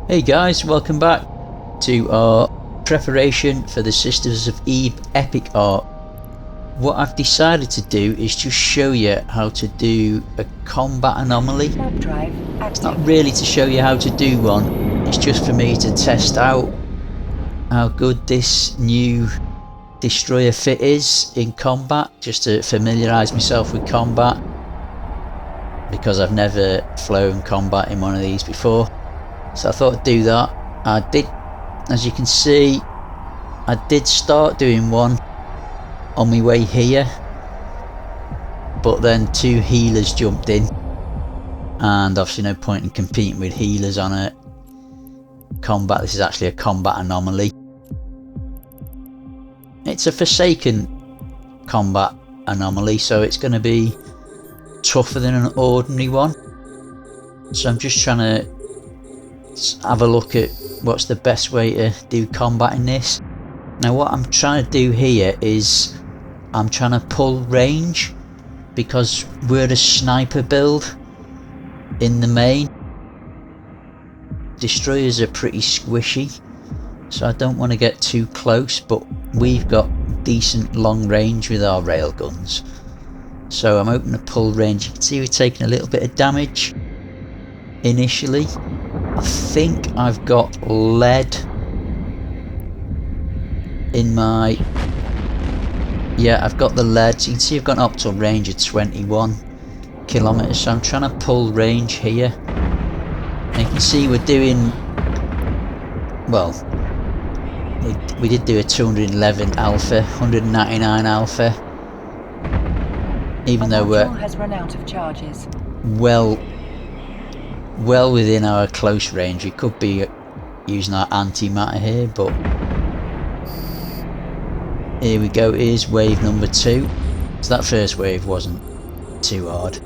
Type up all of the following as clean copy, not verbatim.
Hey guys, welcome back to our preparation for the Sisters of Eve Epic Arc. What I've decided to do is just show you how to do a combat anomaly. It's not really to show you how to do one, it's just for me to test out how good this new destroyer fit is in combat, just to familiarise myself with combat, because I've never flown combat in one of these before. So I thought I'd do that. I did, as you can see, I did start doing one on my way here, but then two healers jumped in, and obviously no point in competing with healers on a combat. This is actually a combat anomaly. It's a Forsaken combat anomaly, so it's going to be tougher than an ordinary one. So I'm just trying to have a look at what's the best way to do combat in this. Now what I'm trying to do here is I'm trying to pull range, because we're a sniper build in the main. Destroyers are pretty squishy, so I don't want to get too close, but we've got decent long range with our railguns, so I'm hoping to pull range. You can see we're taking a little bit of damage initially. I think I've got lead in my... yeah, I've got the lead. So you can see I've got an optimal range of 21 kilometers, so I'm trying to pull range here. And you can see we're doing... well, we did do a 211 alpha, 199 alpha, even though we're has run out of charges. well within our close range. We could be using our antimatter here, but here we go. Here's wave number 2. So that first wave wasn't too hard.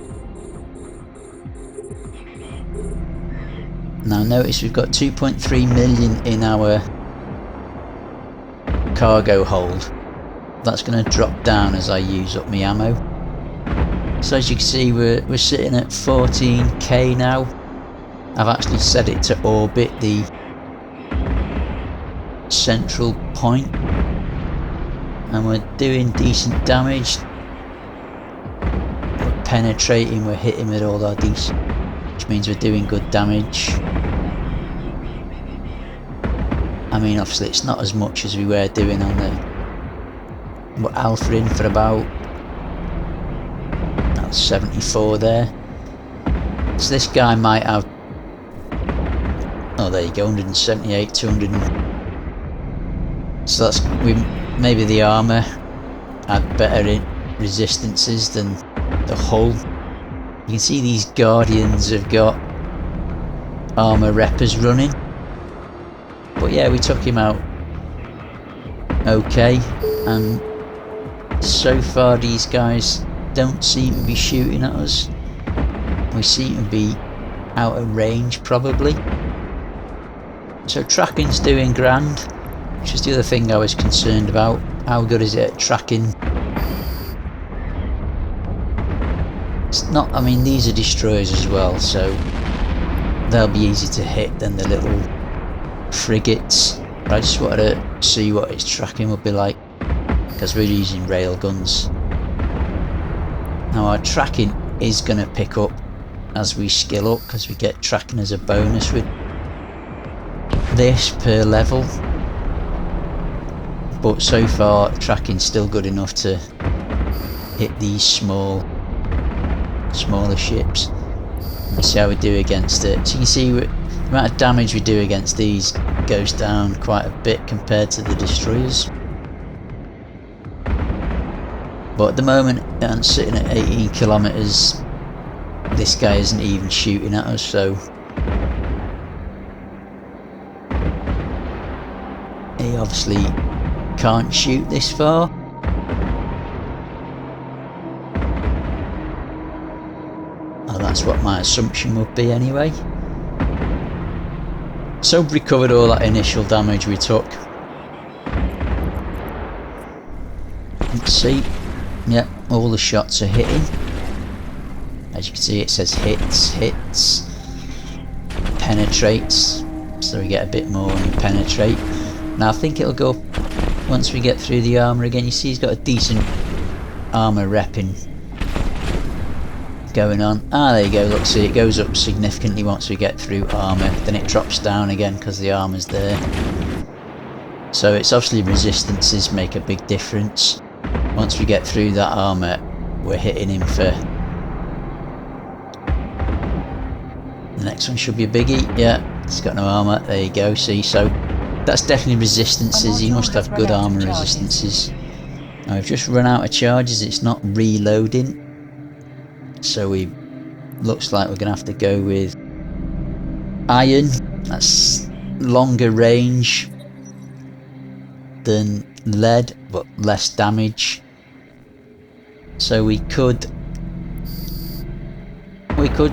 Now notice we've got 2.3 million in our cargo hold. That's going to drop down as I use up my ammo. So as you can see, we're sitting at 14k now. I've actually set it to orbit the central point, and we're doing decent damage. We're penetrating, we're hitting with all our decent, which means we're doing good damage. I mean, obviously it's not as much as we were doing on the... we're alpha in for about... that's 74 there. So this guy might have... oh, there you go, 178, 200. So that's... maybe the armour had better resistances than the hull. You can see these Guardians have got armour reppers running. But yeah, we took him out okay, and so far these guys don't seem to be shooting at us. We seem to be out of range probably. So tracking's doing grand, which is the other thing I was concerned about. How good is it at tracking? It's not, I mean, these are destroyers as well, so they'll be easy to hit than the little frigates. But I just wanted to see what its tracking would be like, because we're using railguns. Now our tracking is going to pick up as we skill up, because we get tracking as a bonus with this per level. But so far tracking's still good enough to hit these smaller ships. Let's see how we do against it. So you can see the amount of damage we do against these goes down quite a bit compared to the destroyers. But at the moment I'm sitting at 18 kilometers. This guy isn't even shooting at us, so he obviously can't shoot this far. Oh, that's what my assumption would be anyway. So we recovered all that initial damage we took. Let's see. Yep, all the shots are hitting. As you can see, it says hits, penetrates. so we get a bit more and penetrate. Now I think it'll go up once we get through the armour again. You see he's got a decent armour repping going on. Ah, there you go, look, see, it goes up significantly once we get through armour, then it drops down again because the armour's there. So it's obviously resistances make a big difference. Once we get through that armour, we're hitting him for... The next one should be a biggie. Yeah, it's got no armour, there you go, see, so that's definitely resistances. He must have good armour resistances. Now we've just run out of charges, it's not reloading. So we looks like we're gonna have to go with iron. That's longer range than lead, but less damage. So we could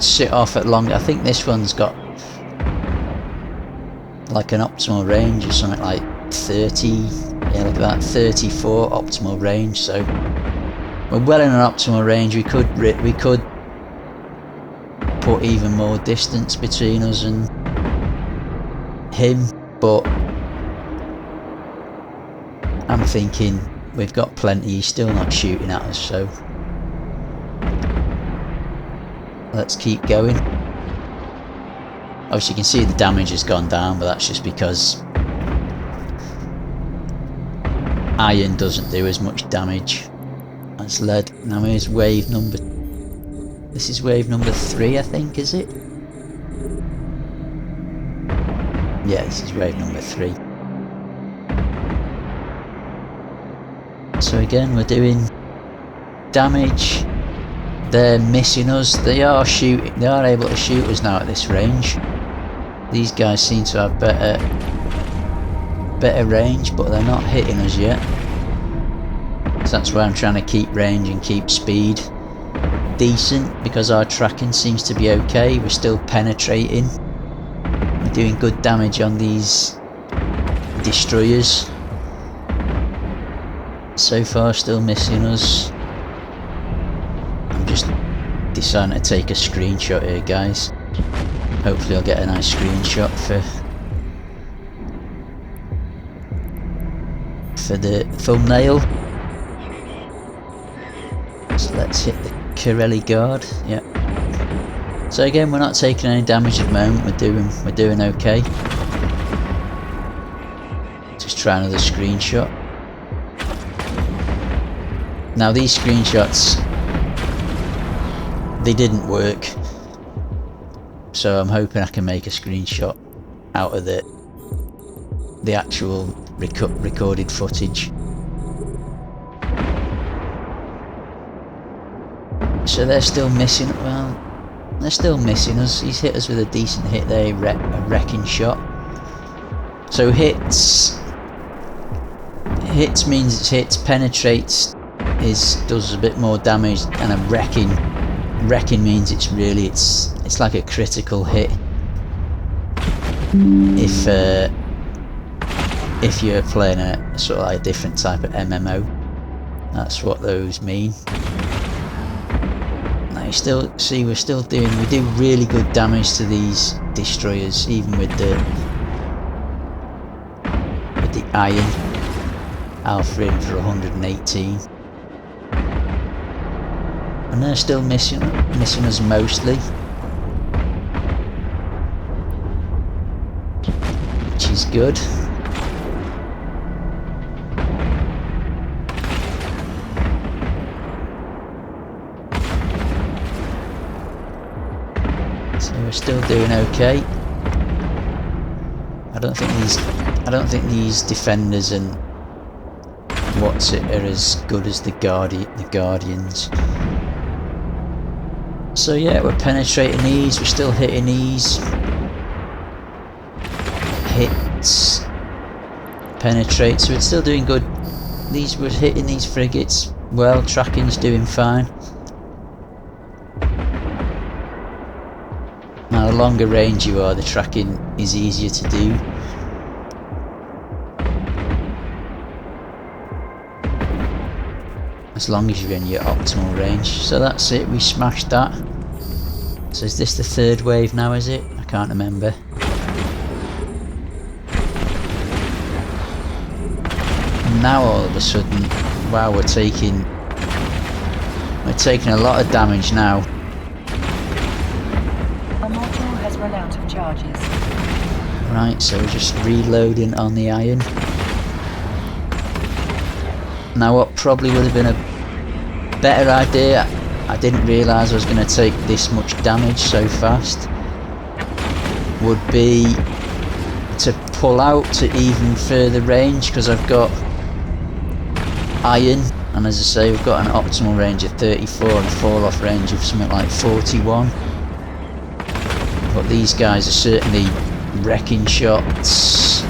sit off at longer. I think this one's got like an optimal range or something like 30. Yeah, look at that, 34 optimal range. So we're well in an optimal range. We could put even more distance between us and him, but I'm thinking we've got plenty. He's still not shooting at us, so let's keep going. Obviously you can see the damage has gone down, but that's just because iron doesn't do as much damage as lead. Now here's wave number... This is wave number 3, I think, is it? Yeah, this is wave number 3. So again, we're doing damage. They're missing us. They are shooting. They are able to shoot us now at this range. These guys seem to have better range, but they're not hitting us yet. So that's why I'm trying to keep range and keep speed decent, because our tracking seems to be okay. We're still penetrating. We're doing good damage on these destroyers. So far still missing us. I'm just deciding to take a screenshot here, guys. Hopefully I'll get a nice screenshot for the thumbnail. So let's hit the Coreli Guard. Yeah. So again, we're not taking any damage at the moment. We're doing okay. Just try another screenshot. Now these screenshots, they didn't work, so I'm hoping I can make a screenshot out of the actual recorded footage. So they're still missing. Well, they're still missing us. He's hit us with a decent hit there, a wrecking shot. So hits means it's hits, penetrates does a bit more damage, and a wrecking means it's like a critical hit. If you're playing a sort of like a different type of MMO, that's what those mean. Now you still see we do really good damage to these destroyers, even with the iron. Alpha in for 118. And they're still missing us mostly, which is good. So we're still doing okay. I don't think these defenders and are as good as the Guardians. So yeah, we're penetrating these, we're still hitting these. Hits, penetrate, so it's still doing good. We're hitting these frigates well, tracking's doing fine. Now the longer range you are, the tracking is easier to do. As long as you're in your optimal range. So that's it, we smashed that. So is this the third wave now, is it? I can't remember. now all of a sudden, wow, we're taking a lot of damage now. A module has run out of charges. Right, so we're just reloading on the iron. Now what probably would have been a better idea, I didn't realise I was going to take this much damage so fast, would be to pull out to even further range, because I've got iron, and as I say, we've got an optimal range of 34 and a fall off range of something like 41. But these guys are certainly wrecking shots.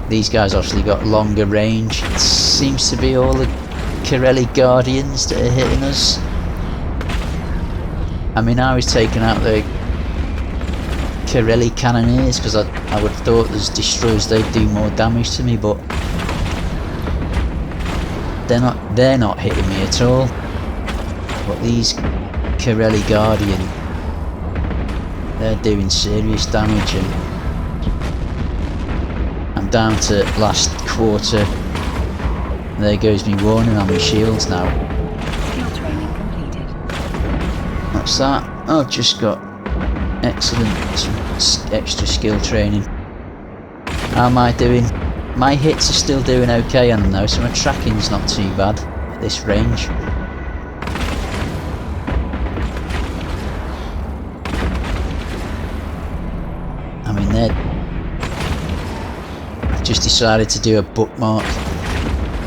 These guys obviously got longer range. It seems to be all the Coreli Guardians that are hitting us. I mean, I was taking out the Coreli Cannoneers because I would have thought as destroyers they'd do more damage to me, but they're not hitting me at all. But these Coreli Guardian, they're doing serious damage, and I'm down to last quarter. There goes me warning on my shields now. Skill training completed. What's that? Oh, I've just got excellent extra skill training. How am I doing? My hits are still doing okay on them though, so my tracking's not too bad at this range. I mean, I've just decided to do a bookmark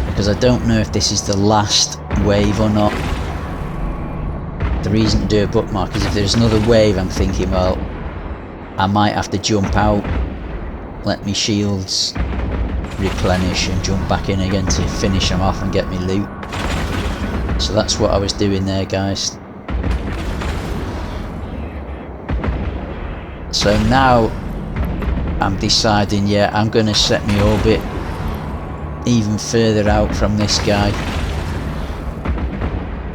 because I don't know if this is the last wave or not. The reason to do a bookmark is if there's another wave, I'm thinking, well, I might have to jump out, let me shields replenish and jump back in again to finish them off and get me loot. So that's what I was doing there, guys. So now I'm deciding, yeah, I'm going to set my orbit even further out from this guy,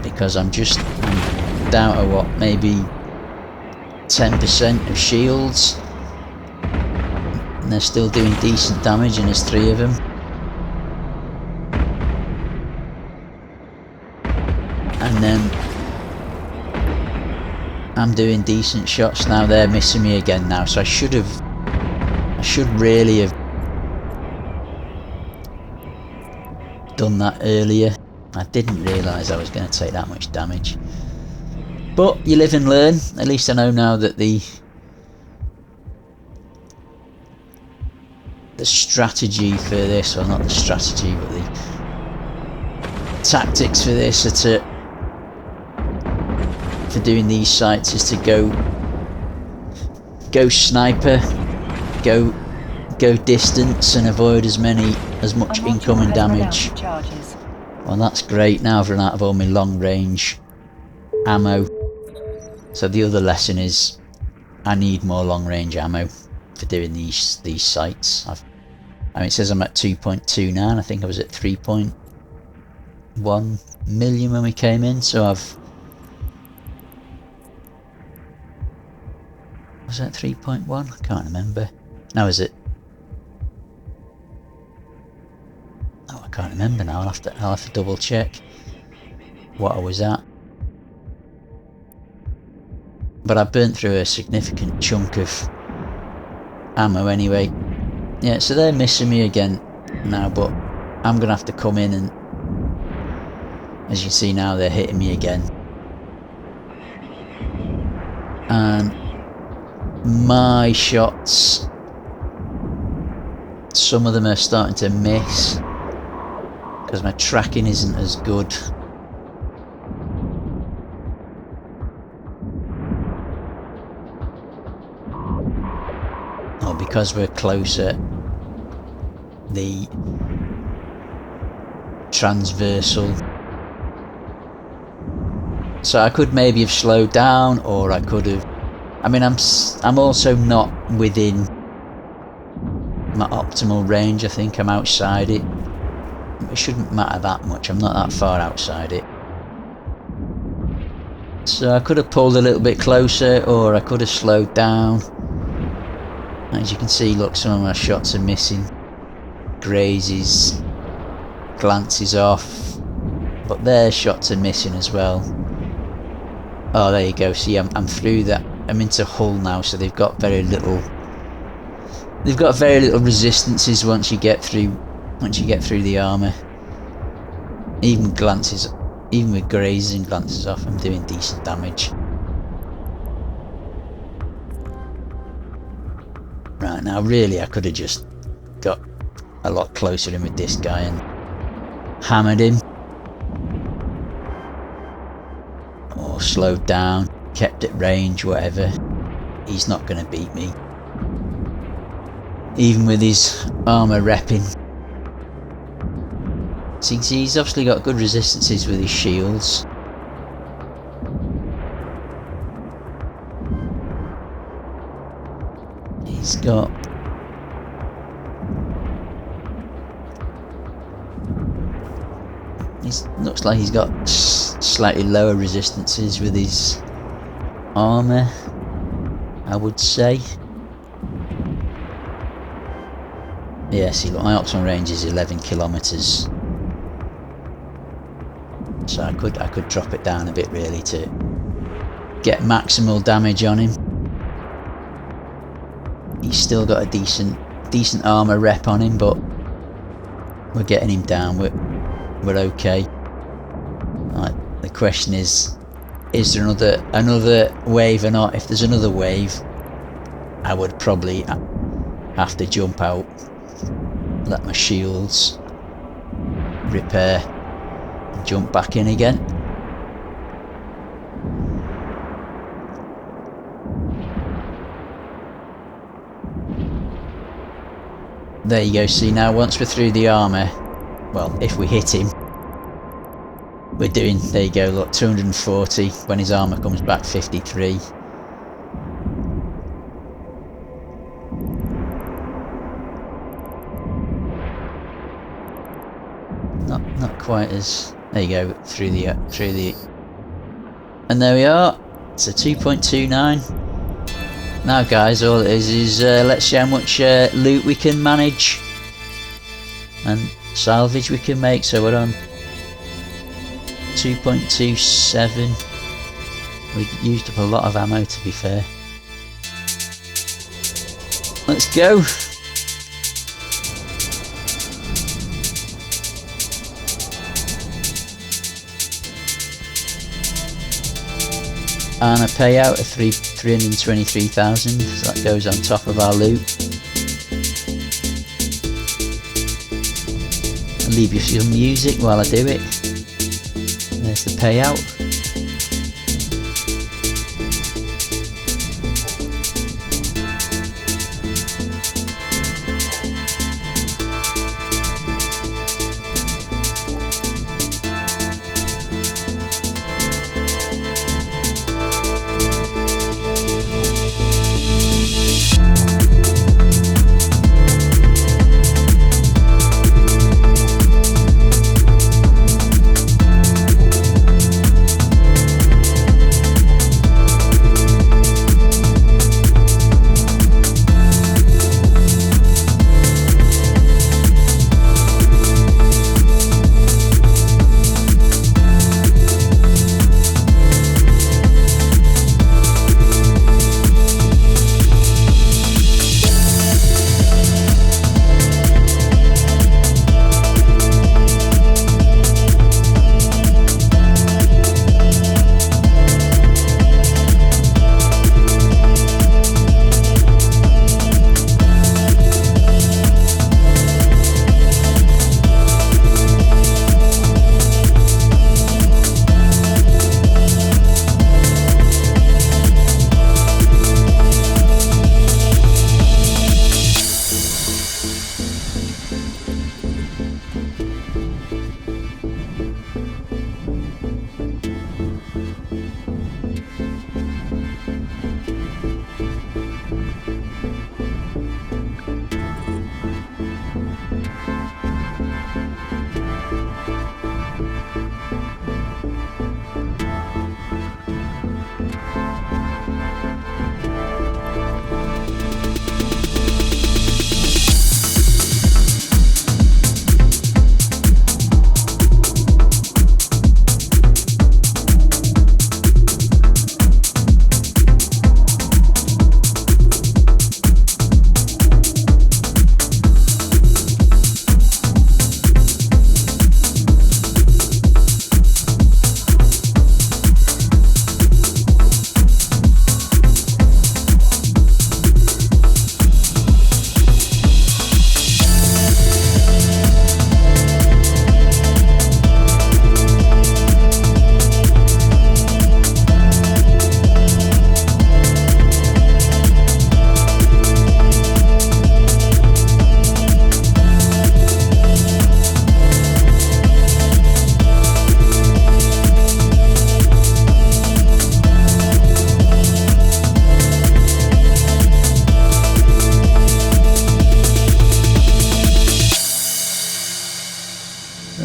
because I'm down to what, maybe 10% of shields, and they're still doing decent damage, and there's 3 of them. And then I'm doing decent shots now. They're missing me again now, so I should really have done that earlier. I didn't realise I was going to take that much damage. But you live and learn. At least I know now that the strategy for this, or not the strategy, but the tactics for this are for doing these sites is to go sniper, go distance and avoid as much incoming damage. Well, that's great. Now I've run out of all my long range ammo. So the other lesson is I need more long range ammo for doing these sites. I mean, it says I'm at 2.29. I think I was at 3.1 million when we came in. So was that 3.1? I can't remember. Now is it? Oh, I can't remember now. I'll have to double check what I was at. But I burnt through a significant chunk of ammo anyway. Yeah, so they're missing me again now, but I'm gonna have to come in, and as you can see now, they're hitting me again. And my shots, some of them are starting to miss because my tracking isn't as good. Or because we're closer, the transversal. So I could maybe have slowed down, or I could have. I mean, I'm also not within my optimal range. I think I'm outside it. It shouldn't matter that much. I'm not that far outside it. So I could have pulled a little bit closer, or I could have slowed down. As you can see, look, some of my shots are missing. Grazes. glances off, but their shots are missing as well. Oh, there you go. See, I'm through that. I'm into hull now, so they've got very little. They've got very little resistances once you get through. Once you get through the armour. Even glances, even with grazes and glances off, I'm doing decent damage. Right, now really I could have just got a lot closer in with this guy and hammered him. Or slowed down, kept at range, whatever. He's not going to beat me. Even with his armour repping. See, he's obviously got good resistances with his shields. He's got... looks like he's got slightly lower resistances with his armour, I would say. Yeah, see, look, my optimal range is 11 kilometers. So I could drop it down a bit really to get maximal damage on him. He's still got a decent armor rep on him, but we're getting him down. We're okay. Right, the question is there another wave or not? If there's another wave, I would probably have to jump out, let my shields repair. Jump back in again. There you go. See, now once we're through the armour, well, if we hit him, we're doing, there you go, look, 240. When his armour comes back, 53. Not quite as... There you go, through the and there we are. It's a 2.29. Now guys, all it is let's see how much loot we can manage and salvage we can make. So we're on 2.27. We used up a lot of ammo, to be fair. Let's go. And a payout of 323,000, so that goes on top of our loot. I'll leave you some music while I do it. There's the payout.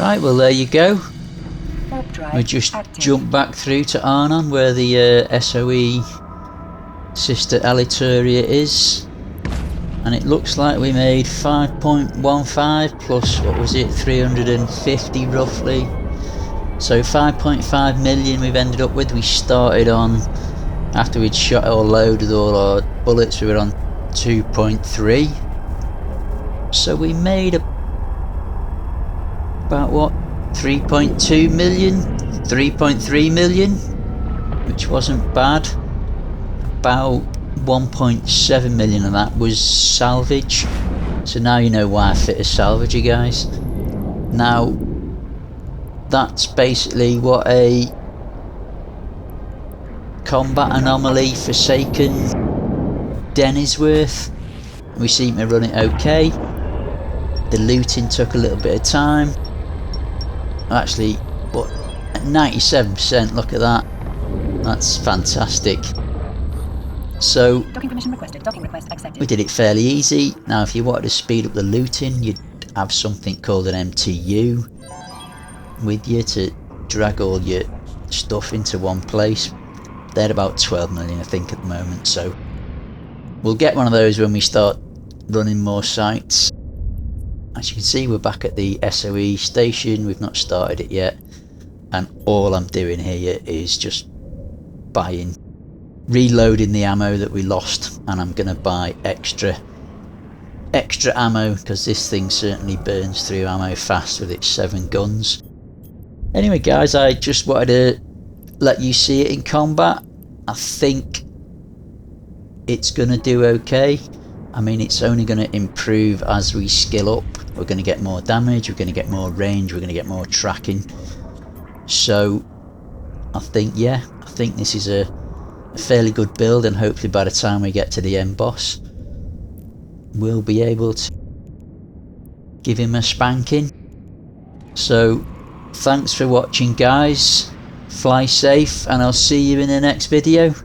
Right, well there you go. Warp drive We just active. jump back through to Arnon where the SOE sister Alituria is, and it looks like we made 5.15 plus, what was it, 350 roughly. So 5.5 million we've ended up with. We started on, after we'd shot or loaded all our bullets, we were on 2.3. So we made about what, 3.2 million, 3.3 million, which wasn't bad. About 1.7 million of that was salvage. So now you know why I fit a salvager, guys. Now that's basically what a combat anomaly forsaken den is worth. We seem to run it okay. The looting took a little bit of time. Actually, what, at 97%, look at that. That's fantastic. So Docking permission requested. Docking request accepted. we did it fairly easy. Now if you wanted to speed up the looting, you'd have something called an MTU with you to drag all your stuff into one place. They're about 12 million I think at the moment, so we'll get one of those when we start running more sites. As you can see, we're back at the SOE station. We've not started it yet, and all I'm doing here is just reloading the ammo that we lost, and I'm gonna buy extra ammo because this thing certainly burns through ammo fast with its 7 guns. Anyway guys, I just wanted to let you see it in combat. I think it's gonna do okay. I mean, it's only going to improve as we skill up. We're going to get more damage, we're going to get more range, we're going to get more tracking. So I think, yeah, I think this is a fairly good build, and hopefully by the time we get to the end boss we'll be able to give him a spanking. So thanks for watching guys, fly safe, and I'll see you in the next video.